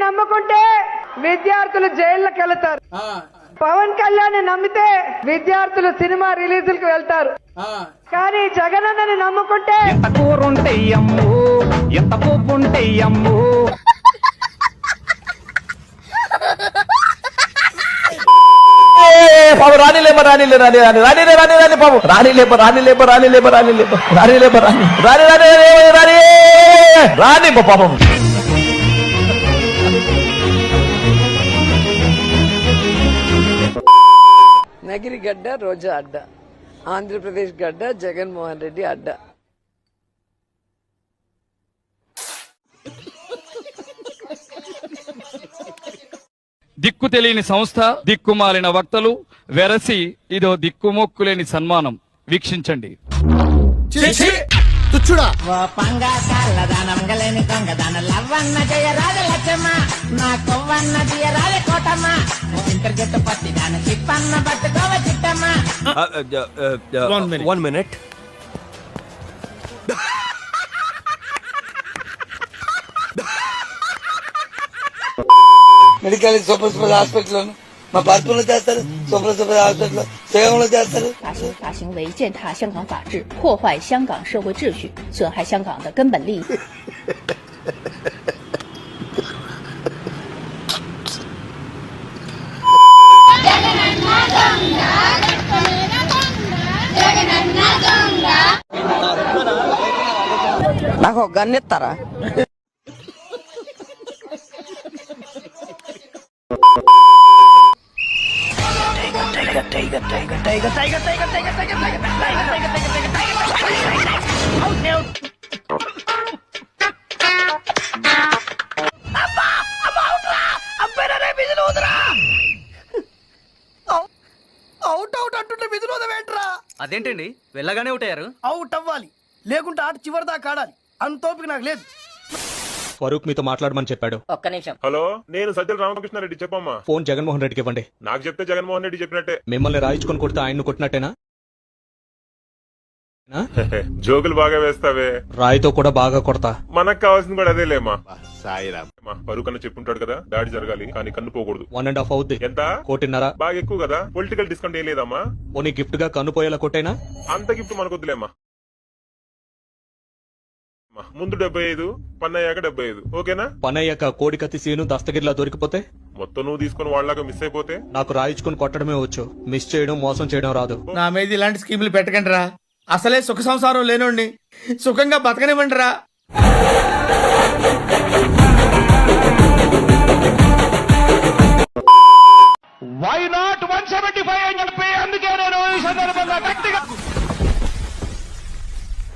నమ్ముకుంటే విద్యార్థులు జైళ్ళకి వెళ్తారు. పవన్ కళ్యాణ్ నమ్మితే విద్యార్థులు సినిమా రిలీజులకు వెళ్తారు. కానీ జగనన్నని నమ్ముకుంటే ఎంత కూరుంటే అమ్ము, ఎంత పోపుంటే అమ్ము. నగిరి గడ్డ రోజా అడ్డ, ఆంధ్రప్రదేశ్ గడ్డ జగన్మోహన్ రెడ్డి అడ్డ. దిక్కు తెలియని సంస్థ, దిక్కుమాలిన వక్తలు, వెరసి ఇదో దిక్కుమొక్కులేని సన్మానం. వీక్షించండి. One minute. Medical super special hospital మా పార్పులో చేస్తారు, సూపర్ స్పెషల్ హాస్పిటల్ సేవంలో చేస్తారు.法行为践踏香港法治，破坏香港社会秩序，损害香港的根本利益。నాకు ఒక గన్ ఇస్తారా? అదేంటండి వెళ్ళగానే ఉంటారు? అవుట్ అవ్వాలి, లేకుంటే ఆట చివరి దాకా ఆడాలి. అంత ఓపిక నాకు లేదు. ఫరూక్ మీతో మాట్లాడమని చెప్పాడు. ఒక్క నిమిషం. హలో, నేను సజ్జల రామకృష్ణారెడ్డి. చెప్పమ్మా. ఫోన్ జగన్మోహన్ రెడ్డికి ఇవ్వండి. నాకు చెప్తే జగన్మోహన్ రెడ్డి చెప్పినట్టే. మిమ్మల్ని రాయించుకొని కొడితే ఆయన్ను కొట్టినట్టేనా? జోకులు బాగా వేస్తావే. రాయితో కూడా బాగా కొడతా. మనకు కావాల్సింది కూడా అదేలేమా. సాయిరామ్. ఫరూక్ అన్న చెప్పుంటాడు కదా, దాడి జరగాలి కానీ కన్ను పోకూడదు. 1.5 అవుద్ది. ఎంత? 1.5. బాగా ఎక్కువ కదా. పొలిటికల్ డిస్కౌంట్ ఏం లేదమ్మా. పోనీ గిఫ్ట్ గా కన్ను పోయేలా కొట్టేనా? అంత గిఫ్ట్ మనకొద్దులేమ్మా. ముందు 75, పని అయ్యాక 75. ఓకేనా? పని అయ్యాక కోడి కత్తి సీను దస్తగిరిలా దొరికిపోతే, మొత్తం నువ్వు తీసుకుని వాళ్ళగా మిస్ అయిపోతే? నాకు రాయించుకుని కొట్టడమే వచ్చు, మిస్ చేయడం మోసం చేయడం రాదు. నా మీద ఇలాంటి స్కీములు పెట్టకండి రా. అసలే సుఖ సంసారం లేనోడిని సుఖంగా బతకనివ్వండి రా. వై నాట్ 175 అని చెప్పి అందుకే నేను ఈ సందర్భంగా గట్టిగా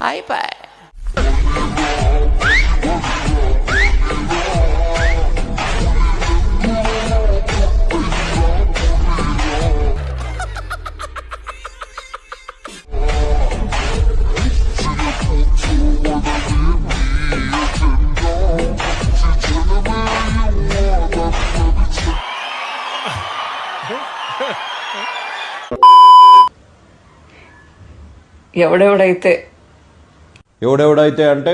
అయిపోయి ఎవడెవడైతే అంటే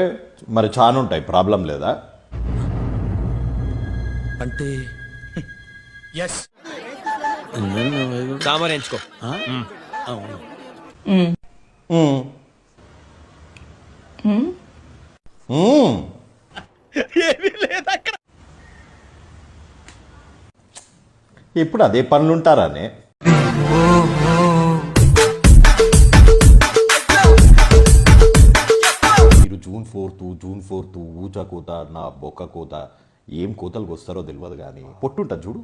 మరి చాలా ఉంటాయి, ప్రాబ్లం లేదా? అంటే సామాన్ ఎంచుకో. ఇప్పుడు అదే పనులుంటారానే. మీరు జూన్ 4th ఊచా కోత, నా బొక్క కోత, ఏం కోతలకు వస్తారో తెలియదు కానీ పొట్టుంటుంది చూడు,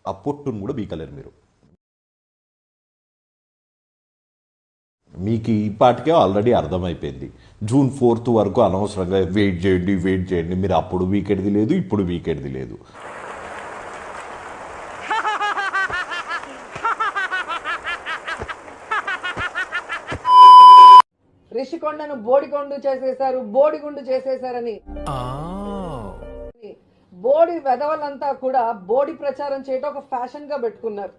ఆ పొట్టును కూడా బీకలేరు మీరు. మీకు ఈ పాటికే ఆల్రెడీ అర్థమైపోయింది. జూన్ 4th వరకు అనవసరంగా వెయిట్ చేయండి. మీరు అప్పుడు వీకెడ్ది లేదు, ఇప్పుడు వీకెడ్ది లేదు. రిషికొండను బోడికొండు చేసేశారు, బోడిగుండు చేసేశారని బోడి వెధవలంతా కూడా బోడి ప్రచారం చేయటం ఒక ఫ్యాషన్ గా పెట్టుకున్నారు.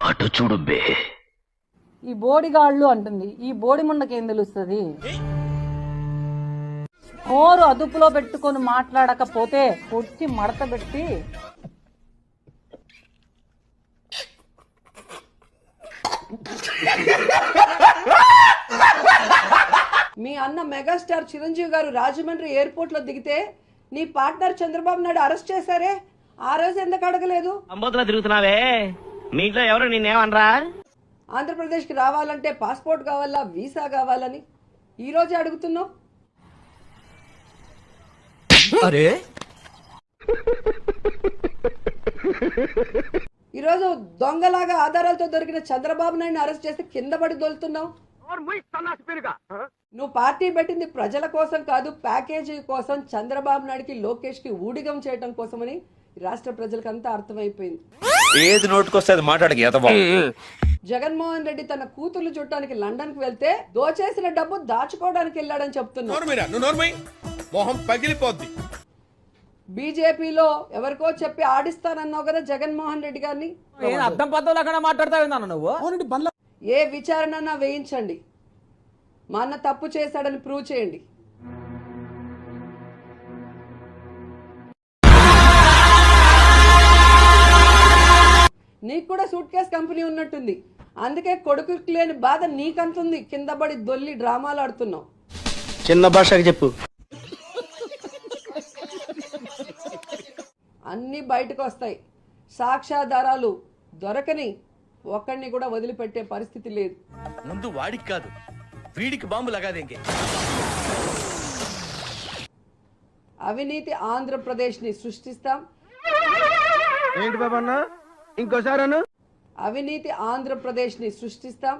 అటు చూడు బే. ఈ బోడిగాళ్ళు అంటుంది, ఈ బోడి ముండకేం తెలుస్తుంది? నోరు అదుపులో పెట్టుకొని మాట్లాడకపోతే కొట్టి మడత పెట్టి మీ అన్న మెగాస్టార్ చిరంజీవి గారు రాజమండ్రి ఎయిర్పోర్ట్ లో దిగితే నీ పార్ట్నర్ చంద్రబాబు నాయుడు అరెస్ట్ చేశారే, ఆ రోజు ఎందుకు అడగలేదు? అంబోతులా తిరుగుతున్నావే, మీ ఇంట్లో ఎవరు నిన్నేమనరా? ఆంధ్రప్రదేశ్ కి రావాలంటే పాస్పోర్ట్ కావాలా, వీసా కావాలని ఈ రోజే అడుగుతున్నావు. అరే ఈరోజు దొంగలాగా ఆధారాలతో దొరికిన చంద్రబాబు నాయుడు అరెస్ట్ చేస్తే కింద పడి దొలుతున్నావు. నువ్వు పార్టీ పెట్టింది ప్రజల కోసం కాదు, ప్యాకేజీ కోసం, చంద్రబాబు నాయుడుకి లోకేష్ కి ఊడిగం చేయడం కోసమని రాష్ట్ర ప్రజలకు అంతా అర్థమైపోయింది. ఏది నోటుకొస్తే అది మాట్లాడకి జగన్మోహన్ రెడ్డి తన కూతుర్లు చుట్టానికి లండన్ కి వెళ్తే దోచేసిన డబ్బు దాచుకోవడానికి వెళ్ళాడని చెప్తున్నావు. బీజేపీలో ఎవరికో చెప్పి ఆడిస్తానన్నావు కదా జగన్మోహన్ రెడ్డి గారిని. అర్థం పద్ధతి మాట్లాడతావు నువ్వు. ఏ విచారణ వేయించండి, మా అన్న తప్పు చేశాడని ప్రూవ్ చేయండి. నీకు కూడా సూట్ కేస్ కంపెనీ ఉన్నట్టుంది, అందుకే కొడుకుకి లేని బాధ నీకంతుంది. కింద పడి దొల్లి డ్రామాలు ఆడుతున్నావు. చిన్న భాషకి చెప్పు. అన్ని బయటకు వస్తాయి. సాక్ష్యాధారాలు దొరకని ఒక్కడిని కూడా వదిలిపెట్టే పరిస్థితి లేదు. ముందు వాడికి కాదు, వీడికి బాంబు లగాదేంగే. అవినీతి ఆంధ్రప్రదేశ్ ని సృష్టిస్తాం. ఏంటి బాబన్న ఇంకోసారి అవినీతి ఆంధ్రప్రదేశ్ ని సృష్టిస్తాం.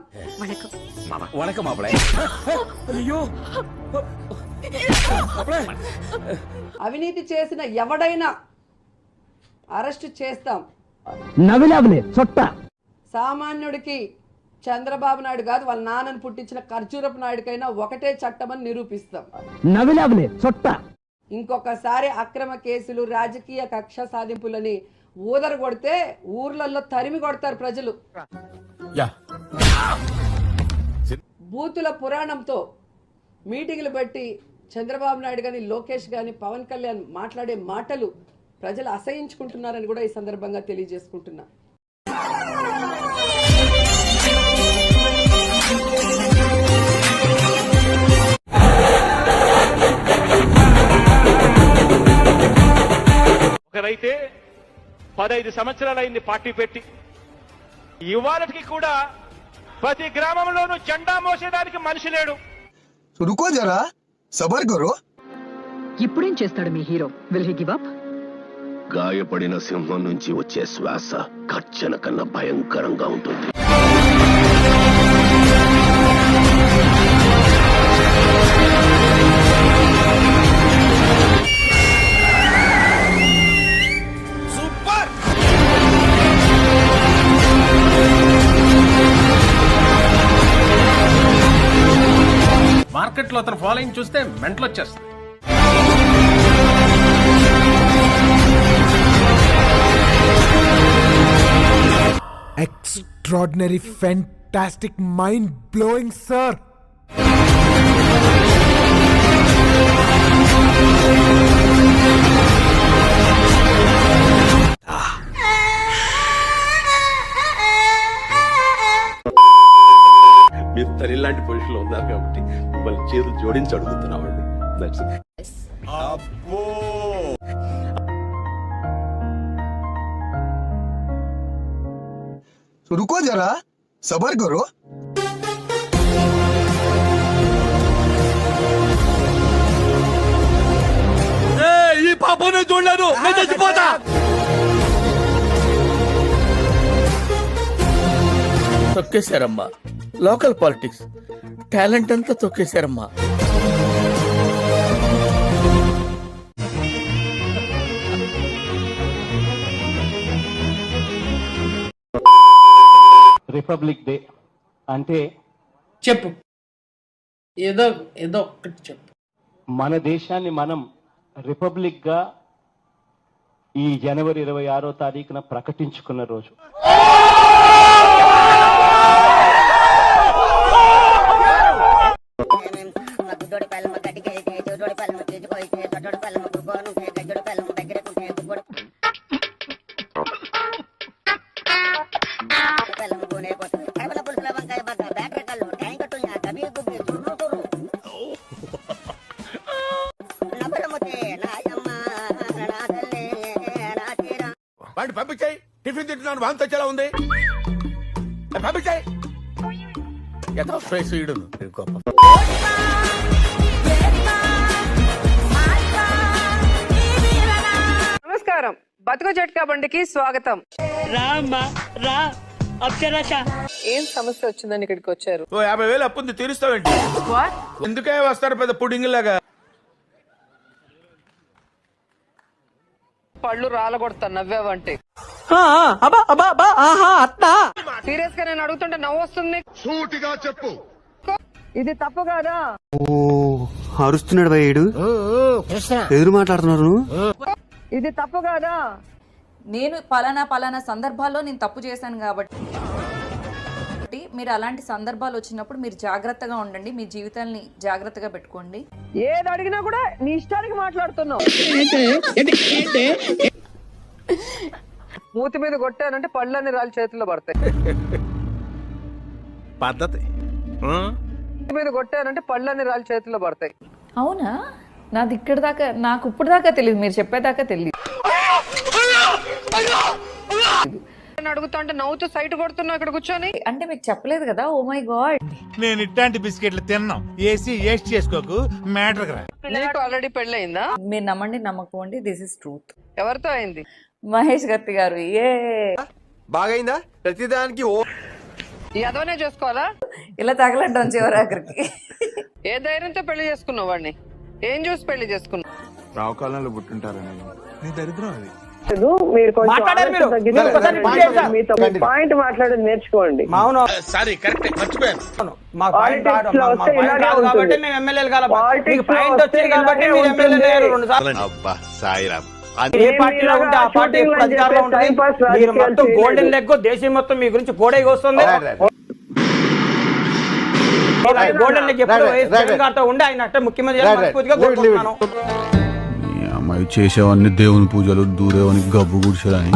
అవినీతి చేసిన ఎవడైనా అరెస్ట్ చేస్తాం. సామాన్యుడికి చంద్రబాబు నాయుడు కాదు, వాళ్ళ నాన్నని పుట్టించిన ఖర్జూరపు నాయుడికైనా ఒకటే చట్టమని నిరూపిస్తాం. ఇంకొకసారి అక్రమ కేసులు, రాజకీయ కక్ష సాధింపులని ఊదర కొడితే ఊర్లలో తరిమి కొడతారు ప్రజలు. బూతుల పురాణంతో మీటింగ్లు పెట్టి చంద్రబాబు నాయుడు గాని, లోకేష్ గాని, పవన్ కళ్యాణ్ మాట్లాడే మాటలు ప్రజలు అసహించుకుంటున్నారని కూడా ఈ సందర్భంగా తెలియజేసుకుంటున్నా. ఒకరైతే 15 సంవత్సరాలైంది పార్టీ పెట్టి, ఇవాళకి కూడా ప్రతి గ్రామంలోనూ జెండా మోసేదానికి మనిషి లేడు. రుకో జరా, సబర్ కరో. ఇప్పుడేం చేస్తాడు మీ hero? Will he give up? గాయపడిన సింహం నుంచి వచ్చే శ్వాస గర్జన కన్నా భయంకరంగా ఉంటుంది. మార్కెట్లో అతను ఫాలోయింగ్ చూస్తే మెంటల్ వచ్చేస్తుంది. Extraordinary, fantastic, mind-blowing, sir. మీరు తల్లి లాంటి పొజిషన్ లో ఉన్నారు కాబట్టి మిమ్మల్ని చేతులు జోడించి అడుగుతున్నామండి. రుకో జరా, సబర్ కరో. ఈ పాపను చూడలేదు, నేను చచ్చిపోతా. తొక్కేశారమ్మా, లోకల్ పాలిటిక్స్ టాలెంట్ అంతా తొక్కేశారమ్మా. రిపబ్లిక్ డే అంటే చెప్పు, ఏదో ఒక్కటి చెప్పు. మన దేశాన్ని మనం రిపబ్లిక్ గా ఈ జనవరి 26వ తారీఖున ప్రకటించుకున్న రోజు. వాడిని పంపించాయి. టిఫిన్ తింటున్నాను, వాంతి వచ్చేలా ఉంది. పంపించాయి. ఎంతో ఫేస్ ఈడును. నమస్కారం, బతుకు జట్కా బండికి స్వాగతం. ఏం సమస్య వచ్చిందని ఇక్కడికి వచ్చారు? 50,000 అప్పుంది, తీరుస్తావేంటి? ఎందుకే వస్తారు పెద్ద పుడింగ్ లాగా? పళ్ళు రాలగొడతాను నవ్వావంటే. సీరియస్ గా నేను అడుగుతుంటే నవ్వు వస్తుంది. సూటిగా చెప్పు. ఇది తప్పు కాదా? అరుస్తున్నాడు భయ్యుడు, ఎదురు మాట్లాడుతున్నారు. ఇది తప్పు కాదా? నేను పలానా సందర్భాల్లో నేను తప్పు చేశాను కాబట్టి మీరు అలాంటి సందర్భాలు వచ్చినప్పుడు మీరు జాగ్రత్తగా ఉండండి, మీ జీవితాన్ని జాగ్రత్తగా పెట్టుకోండి. ఏది అడిగినా కూడా నీ ఇష్టానికి మాట్లాడుతున్నావు. మూతి మీద కొట్టానంటే పళ్ళని రాళ్ళ చేతుల్లో పడతాయి. పద్ధతి. మూతి మీద కొట్టానంటే పళ్ళని రాళ్ళ చేతుల్లో పడతాయి. అవునా? నాది ఇక్కడ దాకా, నాకు ఇప్పుడు దాకా తెలియదు, మీరు చెప్పేదాకా తెలియదు. అడుగుతా అంటే నవ్వుతూ సైట్ కొడుతున్నావు ఇక్కడ కూర్చొని. అంటే మీకు చెప్పలేదు కదా. ఓ మై గాడ్, నేను ఇట్లాంటి బిస్కెట్లు తిన్నాం. ఏస్ట్ చేసుకోకు, మ్యాటర్ రా. నీకు ఆల్రెడీ పెళ్ళయిందా? మీరు నమ్మండి నమ్మకండి, దిస్ ఇస్ ట్రూత్. ఎవరితో అయింది? మహేష్ గత్తి గారు. ఏ బాగైందా? ప్రతిదానికి అదవనే చేసుకోవాలా? ఇలా తగలడ్డాం చివరి ఆఖరికి. ఏ ధైర్యంతో పెళ్లి చేసుకున్నావు వాడిని? ఏం చూసి పెళ్లి చేసుకున్నావు? రావుకాలంలో పుట్టింటారని. నీ దరిద్రం అది. మీరు పాయింట్ మాట్లాడేది నేర్చుకోండి. సారీ, కరెక్ట్, మర్చిపోయాను. అబ్బా సాయిరామ్. ఏ పార్టీలో ఉంటే ఆ పార్టీ ఎప్పుడు అధికారంలో ఉంటుంది. మీరు మొత్తం గోల్డెన్ లెగ్, దేశం మొత్తం మీ గురించి కోడైకి వస్తుంది. గోల్డెన్ లెగ్ ఎప్పుడు ఉండి ఆయన అంటే ముఖ్యమంత్రి అమ్మాయి చేసేవన్నీ దేవుని పూజలు, దూరేవని గబ్బు గుడిసెలని.